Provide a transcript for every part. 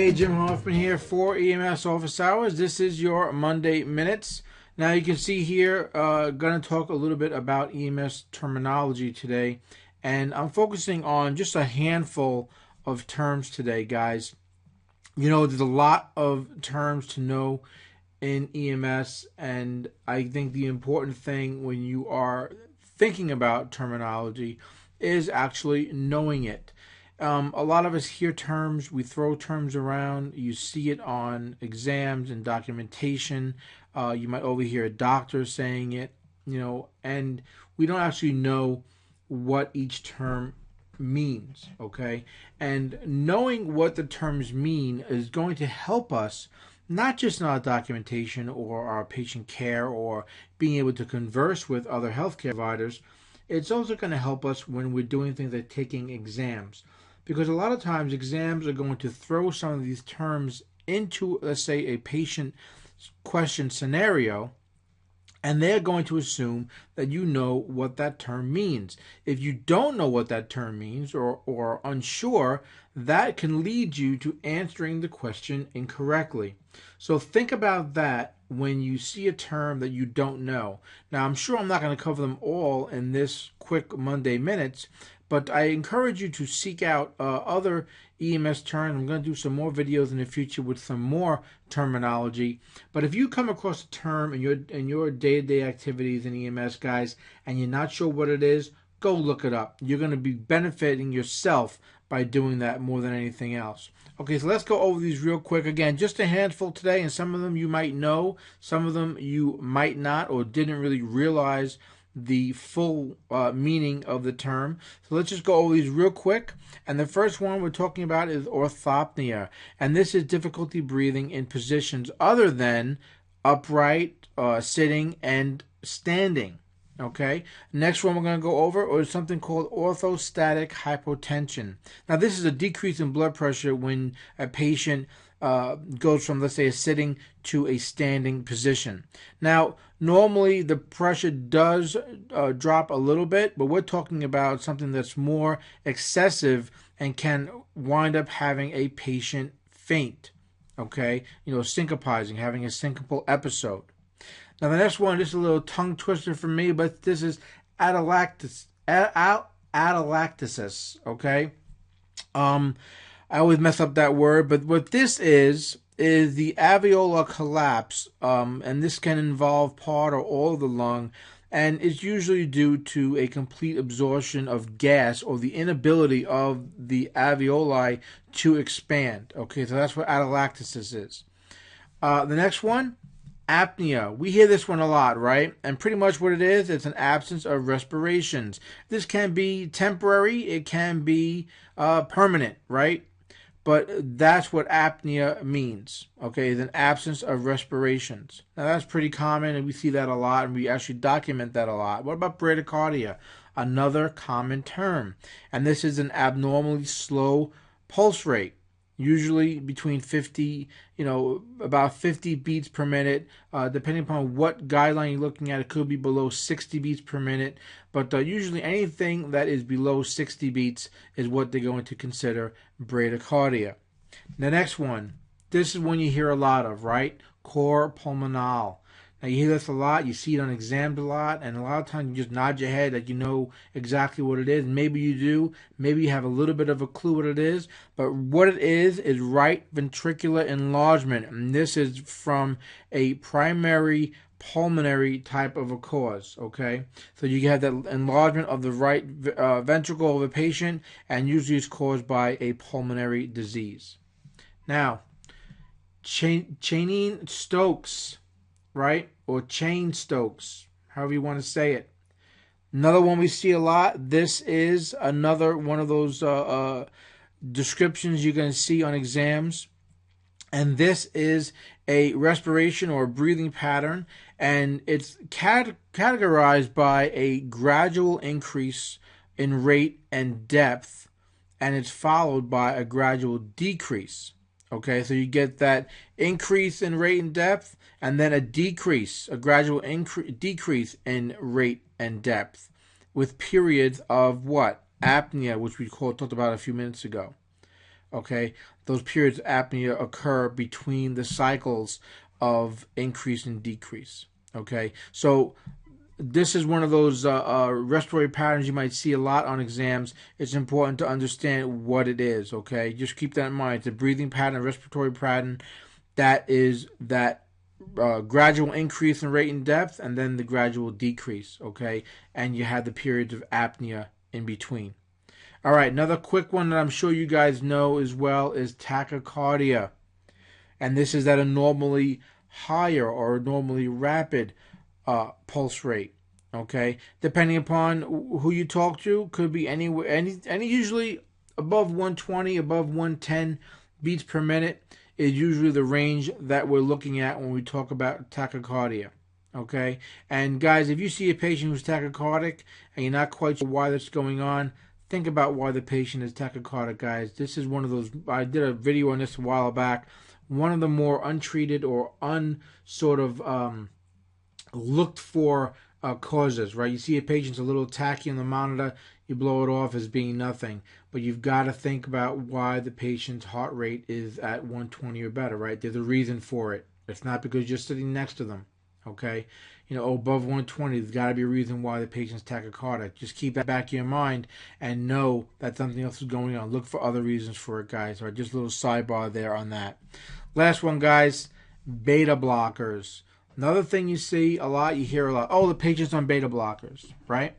Hey, Jim Hoffman here for EMS Office Hours. This is your Monday Minutes. Now you can see here, going to talk a little bit about EMS terminology today, and I'm focusing on just a handful of terms today, guys. You know, there's a lot of terms to know in EMS, and I think the important thing when you are thinking about terminology is actually knowing it. A lot of us hear terms, we throw terms around, you see it on exams and documentation, you might overhear a doctor saying it, and we don't actually know what each term means, okay? And knowing what the terms mean is going to help us not just in our documentation or our patient care or being able to converse with other healthcare providers. It's also going to help us when we're doing things like taking exams. Because a lot of times exams are going to throw some of these terms into, let's say, a patient question scenario, and they're going to assume that you know what that term means. If you don't know what that term means or unsure, that can lead you to answering the question incorrectly. So think about that when you see a term that you don't know. Now, I'm sure I'm not going to cover them all in this quick Monday Minutes, but I encourage you to seek out other EMS terms. I'm going to do some more videos in the future with some more terminology. But if you come across a term in your day-to-day activities in EMS, guys, and you're not sure what it is, go look it up. You're going to be benefiting yourself by doing that more than anything else. Okay, so let's go over these real quick. Again, just a handful today, and some of them you might know, some of them you might not or didn't really realize the full meaning of the term. So let's just go over these real quick. And the first one we're talking about is orthopnea. And this is difficulty breathing in positions other than upright, sitting, and standing. Okay. Next one we're going to go over is something called orthostatic hypotension. Now this is a decrease in blood pressure when a patient goes from, let's say, a sitting to a standing position. Now, normally the pressure does drop a little bit, but we're talking about something that's more excessive and can wind up having a patient faint, okay? Syncopizing, having a syncopal episode. Now, the next one, just a little tongue twister for me, but this is atelectasis, okay? I always mess up that word, but what this is the alveolar collapse, and this can involve part or all of the lung, and it's usually due to a complete absorption of gas or the inability of the alveoli to expand. Okay, so that's what atelectasis is. The next one, apnea. We hear this one a lot, right? And pretty much what it is, it's an absence of respirations. This can be temporary, it can be permanent, right? But that's what apnea means, okay, is an absence of respirations. Now, that's pretty common, and we see that a lot, and we actually document that a lot. What about bradycardia? Another common term. And this is an abnormally slow pulse rate, usually between 50, about 50 beats per minute. Depending upon what guideline you're looking at, it could be below 60 beats per minute. But usually anything that is below 60 beats is what they're going to consider bradycardia. The next one, this is one you hear a lot of, right? Cor Pulmonale. Now, you hear this a lot, you see it on exams a lot, and a lot of times you just nod your head that you know exactly what it is. Maybe you do, maybe you have a little bit of a clue what it is, but what it is right ventricular enlargement, and this is from a primary pulmonary type of a cause, okay? So you have that enlargement of the right ventricle of a patient, and usually it's caused by a pulmonary disease. Now, Cheyne-Stokes, right? Or Cheyne-Stokes, however you want to say it. Another one we see a lot. This is another one of those descriptions you're going to see on exams. And this is a respiration or a breathing pattern, and it's categorized by a gradual increase in rate and depth, and it's followed by a gradual decrease. Okay, so you get that increase in rate and depth, and then a gradual decrease in rate and depth, with periods of what? Apnea, which we talked about a few minutes ago. Okay, those periods of apnea occur between the cycles of increase and decrease. Okay, so this is one of those respiratory patterns you might see a lot on exams. It's important to understand what it is. Okay, just keep that in mind. It's a breathing pattern, a respiratory pattern that is that gradual increase in rate and depth, and then the gradual decrease. Okay, and you have the periods of apnea in between. All right, another quick one that I'm sure you guys know as well is tachycardia. And this is at a normally higher or a normally rapid pulse rate. Okay, depending upon who you talk to, could be anywhere, any usually above 120, above 110 beats per minute is usually the range that we're looking at when we talk about tachycardia. Okay, and guys, if you see a patient who's tachycardic and you're not quite sure why that's going on, think about why the patient is tachycardic, guys. This is one of those, I did a video on this a while back, one of the more untreated or looked for causes, right? You see a patient's a little tacky on the monitor, you blow it off as being nothing. But you've got to think about why the patient's heart rate is at 120 or better, right? There's a reason for it. It's not because you're sitting next to them, okay? Above 120, there's got to be a reason why the patient's tachycardic. Just keep that back in your mind and know that something else is going on. Look for other reasons for it, guys. All right, just a little sidebar there on that. Last one, guys, beta blockers. Another thing you see a lot, you hear a lot, oh, the patient's on beta blockers, right?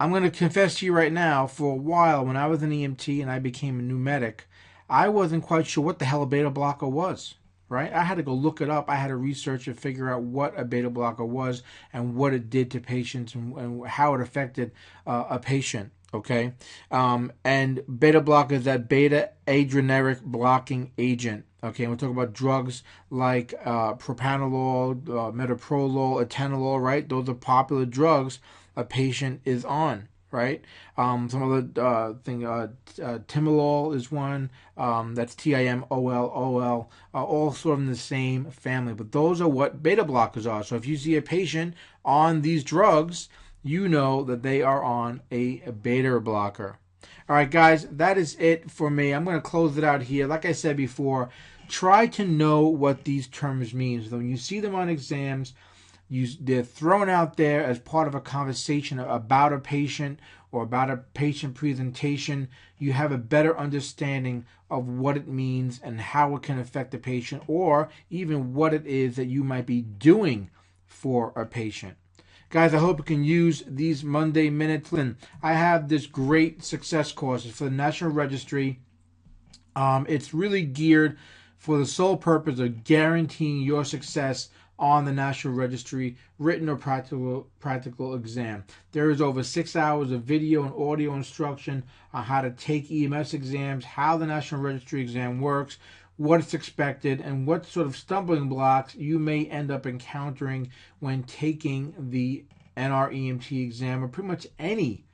I'm going to confess to you right now, for a while, when I was an EMT and I became a new medic, I wasn't quite sure what the hell a beta blocker was, right? I had to go look it up. I had to research and figure out what a beta blocker was and what it did to patients and how it affected a patient, okay? And beta blocker is that beta adrenergic blocking agent. Okay, and we're talking about drugs like propranolol, metoprolol, atenolol, right? Those are popular drugs a patient is on, right? Some other timolol is one. That's TIMOLOL, all sort of in the same family. But those are what beta blockers are. So if you see a patient on these drugs, you know that they are on a beta blocker. All right, guys, that is it for me. I'm going to close it out here. Like I said before, try to know what these terms mean. So when you see them on exams, they're thrown out there as part of a conversation about a patient or about a patient presentation. You have a better understanding of what it means and how it can affect the patient, or even what it is that you might be doing for a patient. Guys, I hope you can use these Monday Minutes. And I have this great success course. It's for the National Registry. It's really geared for the sole purpose of guaranteeing your success on the National Registry written or practical exam. There is over 6 hours of video and audio instruction on how to take EMS exams, how the National Registry exam works, what is expected, and what sort of stumbling blocks you may end up encountering when taking the NREMT exam, or pretty much any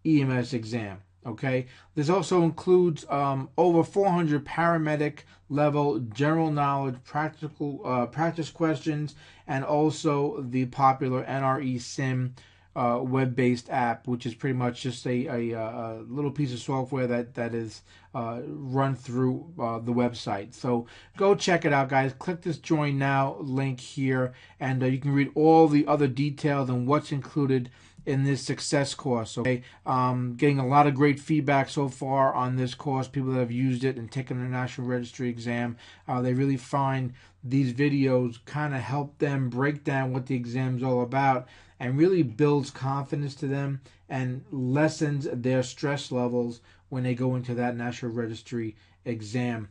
EMS exam. Okay, this also includes over 400 paramedic level general knowledge practical practice questions, and also the popular NRE Sim web-based app, which is pretty much just a little piece of software that is run through the website. So go check it out, guys. Click this Join Now link here, and you can read all the other details and what's included in this success course. Okay, getting a lot of great feedback so far on this course. People that have used it and taken the National Registry exam, they really find these videos kind of help them break down what the exam is all about, and really builds confidence to them and lessens their stress levels when they go into that National Registry exam.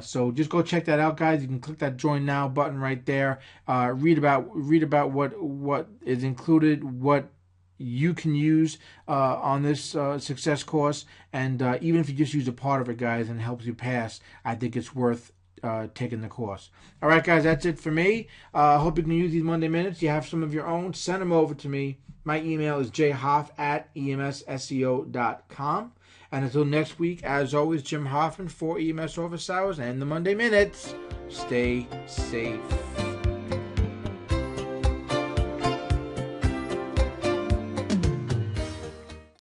So just go check that out, guys. You can click that Join Now button right there. Read about what is included, what you can use on this success course, and even if you just use a part of it, guys, and it helps you pass, I think it's worth taking the course. All right, guys, that's it for me. I hope you can use these Monday Minutes. You have some of your own, send them over to me. My email is jhoff@emsseo.com. And until next week, as always, Jim Hoffman for EMS Office Hours and the Monday Minutes. Stay safe.